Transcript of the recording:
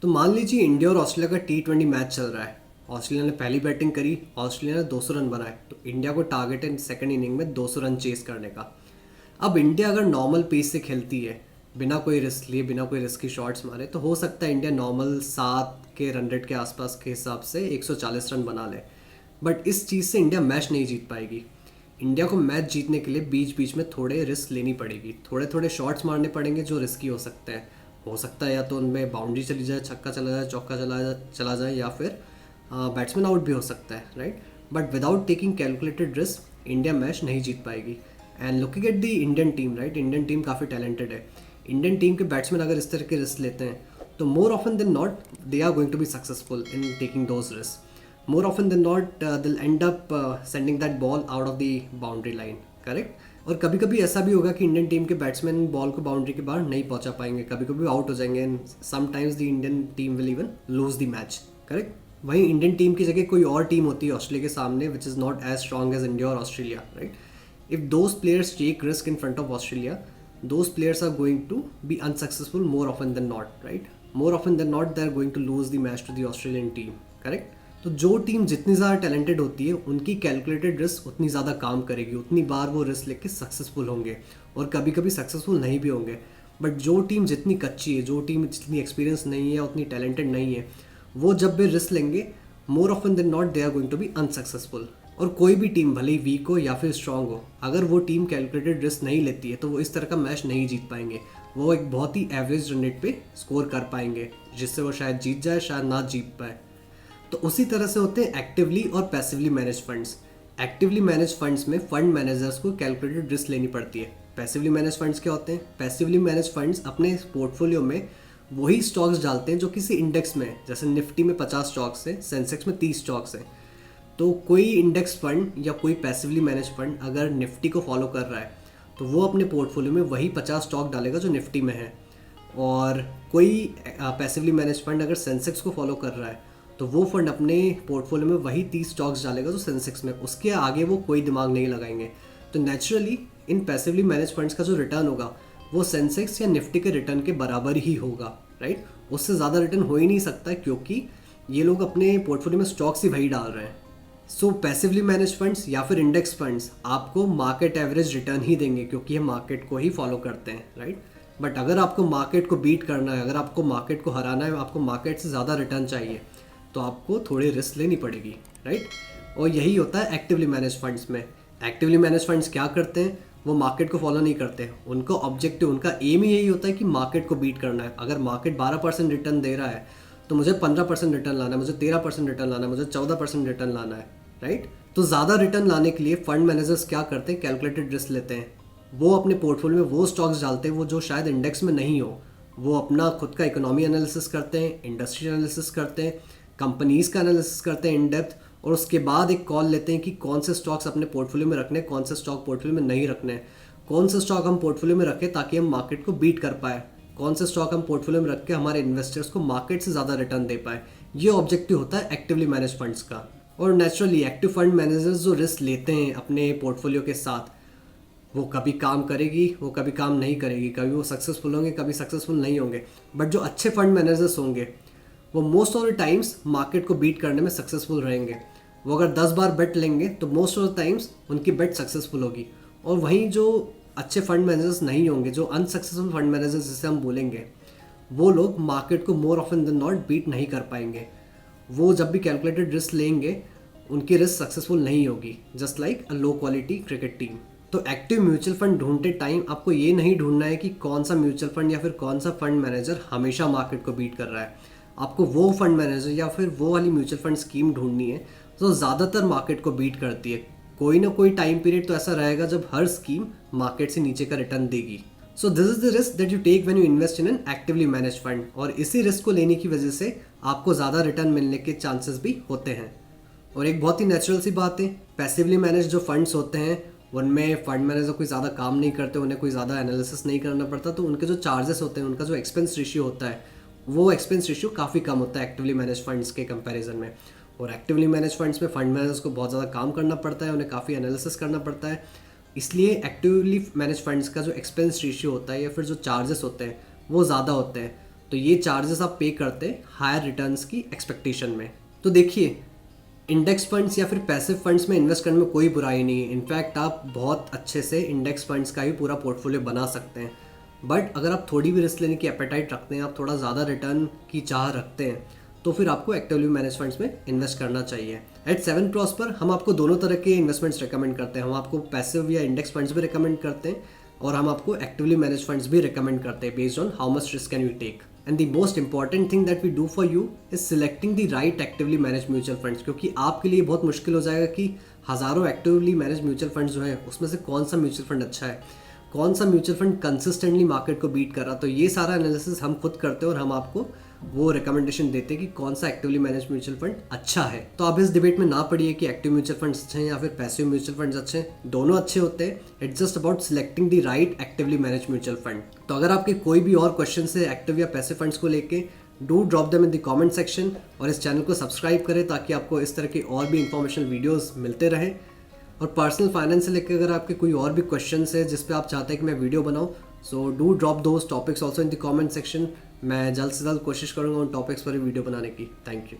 तो मान लीजिए इंडिया और ऑस्ट्रेलिया का T20 मैच चल रहा है। ऑस्ट्रेलिया ने पहली बैटिंग करी, ऑस्ट्रेलिया ने 200 रन बनाए, तो इंडिया को टारगेट है सेकंड इनिंग में 200 रन चेस करने का। अब इंडिया अगर नॉर्मल पेस से खेलती है, बिना कोई रिस्क लिए, बिना कोई रिस्की शॉट्स मारे, तो हो सकता है इंडिया नॉर्मल 7 के रन रेट के आसपास के हिसाब से 140 रन बना ले। बट इस चीज़ से इंडिया मैच नहीं जीत पाएगी। इंडिया को मैच जीतने के लिए बीच बीच में थोड़े रिस्क लेनी पड़ेगी, थोड़े थोड़े शॉट्स मारने पड़ेंगे जो रिस्की हो सकते हैं। हो सकता है या तो उनमें बाउंड्री चली जाए, छक्का चला जाए, चौका चला जाए, या फिर बैट्समैन आउट भी हो सकता है, right. But without taking calculated risk India match नहीं जीत पाएगी। And looking at the Indian team, right, Indian team काफ़ी टैलेंटेड है। इंडियन टीम के बैट्समैन अगर इस तरह के रिस्क लेते हैं तो more often than not they are going to be successful in taking those risk. More often than not, they'll end up sending that ball out of the boundary line, correct. और कभी कभी ऐसा भी होगा कि इंडियन टीम के batsman ball को boundary के बाहर नहीं पहुंचा पाएंगे, कभी कभी आउट हो जाएंगे, and sometimes the Indian team will even loose the match, correct. वहीं इंडियन टीम की जगह कोई और टीम होती है ऑस्ट्रेलिया के सामने which is not as strong as India और Australia, right. If those players take risk in front of Australia, those players are going to be unsuccessful more often than not, right. More often than not they are going to lose the match to the Australian team, correct. तो जो team जितनी ज़्यादा talented होती है उनकी calculated risk उतनी ज़्यादा काम करेगी, उतनी बार वो रिस्क लेके सक्सेसफुल होंगे, और कभी कभी सक्सेसफुल नहीं भी होंगे। बट जो टीम जितनी कच्ची है, जो टीम जितनी एक्सपीरियंस नहीं है, उतनी टैलेंटेड नहीं है, वो जब भी रिस्क लेंगे more often than not they are going to be unsuccessful. और कोई भी टीम भले ही वीक हो या फिर स्ट्रांग हो, अगर वो टीम कैलकुलेटेड रिस्क नहीं लेती है तो वो इस तरह का मैच नहीं जीत पाएंगे। वो एक बहुत ही एवरेज रन रेट पे स्कोर कर पाएंगे, जिससे वो शायद जीत जाए, शायद ना जीत पाए। तो उसी तरह से होते हैं एक्टिवली और passively manage funds. Actively manage funds में फंड मैनेजर्स को कैलकुलेटेड रिस्क लेनी पड़ती है। पैसिवली मैनेज फंड्स क्या होते हैं? पैसिवली मैनेज फंड्स अपने पोर्टफोलियो में वही स्टॉक्स डालते हैं जो किसी इंडेक्स में, जैसे निफ्टी में 50 स्टॉक्स हैं, सेंसेक्स में 30 स्टॉक्स हैं। तो कोई इंडेक्स फंड या कोई पैसिवली मैनेज फंड अगर निफ्टी को फॉलो कर रहा है तो वो अपने पोर्टफोलियो में वही 50 स्टॉक डालेगा जो निफ्टी में है। और कोई पैसिवली मैनेज फंड अगर सेंसेक्स को फॉलो कर रहा है तो वो फंड अपने पोर्टफोलियो में वही 30 स्टॉक्स डालेगा जो सेंसेक्स में, उसके आगे वो कोई दिमाग नहीं लगाएंगे। तो naturally in passively manage funds का जो रिटर्न होगा वो सेंसेक्स या निफ्टी के रिटर्न के बराबर ही होगा, राइट। उससे ज़्यादा रिटर्न हो ही नहीं सकता, क्योंकि ये लोग अपने पोर्टफोलियो में स्टॉक्स ही वही डाल रहे हैं। सो पैसिवली मैनेज फंड्स या फिर इंडेक्स फंड्स आपको मार्केट एवरेज रिटर्न ही देंगे, क्योंकि ये मार्केट को ही फॉलो करते हैं, राइट। बट अगर आपको मार्केट को बीट करना है, अगर आपको मार्केट को हराना है, आपको मार्केट से ज़्यादा रिटर्न चाहिए, तो आपको थोड़ी रिस्क लेनी पड़ेगी, राइट। और यही होता है एक्टिवली मैनेज फंड्स में। एक्टिवली मैनेज फंड्स क्या करते हैं? वो मार्केट को फॉलो नहीं करते। उनका ऑब्जेक्टिव, उनका एम ही यही होता है कि मार्केट को बीट करना है। अगर मार्केट 12% रिटर्न दे रहा है तो मुझे 15% रिटर्न लाना है, मुझे 13% रिटर्न लाना है, मुझे 14% रिटर्न लाना है, राइट। तो ज़्यादा रिटर्न लाने के लिए फंड मैनेजर्स क्या करते हैं? कैलकुलेटेड रिस्क लेते हैं। वो अपने पोर्टफोलियो में वो स्टॉक्स डालते हैं वो जो शायद इंडेक्स में नहीं हो। वो अपना खुद का इकोनॉमी एनालिसिस करते हैं, इंडस्ट्री एनालिसिस करते हैं, कंपनीज का एनालिसिस करते हैं इन डेप्थ, और उसके बाद एक कॉल लेते हैं कि कौन से स्टॉक्स अपने पोर्टफोलियो में रखने, कौन से स्टॉक पोर्टफोलियो में नहीं रखने, कौन से स्टॉक हम पोर्टफोलियो में रखें ताकि हम मार्केट को बीट कर पाए, कौन से स्टॉक हम पोर्टफोलियो में रख के हमारे इन्वेस्टर्स को मार्केट से ज़्यादा रिटर्न दे पाए। ये ऑब्जेक्टिव होता है एक्टिवली मैनेज फंड्स का। और नेचुरली एक्टिव फंड मैनेजर्स जो रिस्क लेते हैं अपने पोर्टफोलियो के साथ, वो कभी काम करेगी, वो कभी काम नहीं करेगी, कभी वो सक्सेसफुल होंगे, कभी सक्सेसफुल नहीं होंगे। बट जो अच्छे फंड मैनेजर्स होंगे वो most of the times market को बीट करने में सक्सेसफुल रहेंगे। वो अगर 10 बार बेट लेंगे तो मोस्ट ऑफ द टाइम्स उनकी बेट सक्सेसफुल होगी। और वहीं जो अच्छे फंड मैनेजर्स नहीं होंगे, जो अनसक्सेसफुल फंड मैनेजर्स जिसे हम बोलेंगे, वो लोग मार्केट को more often than not beat नहीं कर पाएंगे। वो जब भी कैलकुलेटेड रिस्क लेंगे उनकी रिस्क सक्सेसफुल नहीं होगी, जस्ट लाइक अ लो क्वालिटी क्रिकेट टीम। तो एक्टिव म्यूचुअल फंड ढूंढते टाइम आपको ये नहीं ढूंढना है कि कौन सा म्यूचुअल फंड या फिर कौन सा फंड मैनेजर हमेशा मार्केट को बीट कर रहा है। आपको वो फंड मैनेजर या फिर वो वाली म्यूचुअल फंड स्कीम ढूंढनी है जो ज़्यादातर मार्केट को बीट करती है। कोई ना कोई टाइम पीरियड तो ऐसा रहेगा जब हर स्कीम मार्केट से नीचे का रिटर्न देगी। So this is the risk that you take when you invest in an actively manage fund. और इसी रिस्क को लेने की वजह से आपको ज़्यादा रिटर्न मिलने के चांसेस भी होते हैं। और एक बहुत ही नेचुरल सी बात है, पैसिवली मैनेज जो फंड्स होते हैं उनमें फंड मैनेजर कोई ज़्यादा काम नहीं करते, उन्हें कोई ज़्यादा एनालिसिस नहीं करना पड़ता, तो उनके जो चार्जेस होते हैं, उनका जो एक्सपेंस रेशियो होता है, वो एक्सपेंस रेशियो काफ़ी कम होता है एक्टिवली मैनेज फंड्स के कंपैरिजन में। और एक्टिवली मैनेज फंड्स में फंड मैनेजर्स को बहुत ज़्यादा काम करना पड़ता है, उन्हें काफ़ी एनालिसिस करना पड़ता है। इसलिए एक्टिवली मैनेज फंड्स का जो एक्सपेंस रेशियो होता है या फिर जो चार्जेस होते हैं वो ज़्यादा होते हैं। तो ये चार्जेस आप पे करते हैं हायर रिटर्न्स की एक्सपेक्टेशन में। तो देखिए, इंडेक्स फंड्स या फिर पैसिव फंड्स में इन्वेस्ट करने में कोई बुराई नहीं है। इनफैक्ट आप बहुत अच्छे से इंडेक्स फंड्स का ही पूरा पोर्टफोलियो बना सकते हैं। बट अगर आप थोड़ी भी रिस्क लेने की एपेटाइट रखते हैं, आप थोड़ा ज़्यादा रिटर्न की चाह रखते हैं, तो फिर आपको एक्टिवली मैनेज फंड्स में इन्वेस्ट करना चाहिए। एट 7 प्रॉस्पर हम आपको दोनों तरह के इन्वेस्टमेंट्स रिकमेंड करते हैं। हम आपको पैसिव या इंडेक्स फंड्स भी रिकमेंड करते हैं और हम आपको एक्टिवली मैनेज फंड्स भी रिकमेंड करते हैं based on how much risk can you take. And the most important thing that we do for you is selecting the right actively manage mutual funds, क्योंकि आपके लिए बहुत मुश्किल हो जाएगा कि हज़ारों एक्टिवली मैनेज म्यूचुअल फंड्स जो है उसमें से कौन सा म्यूचुअल फंड अच्छा है, कौन सा म्यूचुअल फंड कंसिस्टेंटली मार्केट को बीट कर रहा। तो ये सारा एनालिसिस हम खुद करते हैं और हम आपको वो रिकमेंडेशन देते हैं कि कौन सा एक्टिवली मैनेज म्यूचुअल फंड अच्छा है। तो आप इस डिबेट में ना पड़िए कि एक्टिव म्यूचुअल फंड्स अच्छे हैं या फिर पैसिव म्यूचुअल फंड्स अच्छे हैं। दोनों अच्छे होते हैं। It's just about selecting the right actively manage mutual fund. तो अगर आपके कोई भी और क्वेश्चन है एक्टिव या पैसिव फंड्स को लेके, do drop them in the comment section और इस चैनल को सब्सक्राइब करें ताकि आपको इस तरह की और भी इंफॉर्मेशन वीडियोस मिलते रहें। और पर्सनल फाइनेंस से लेकर अगर आपके कोई और भी क्वेश्चन है जिस पे आप चाहते हैं कि मैं वीडियो बनाऊं, so do drop those topics also in the comment section. मैं जल्द से जल्द कोशिश करूंगा उन टॉपिक्स पर वीडियो बनाने की। Thank you.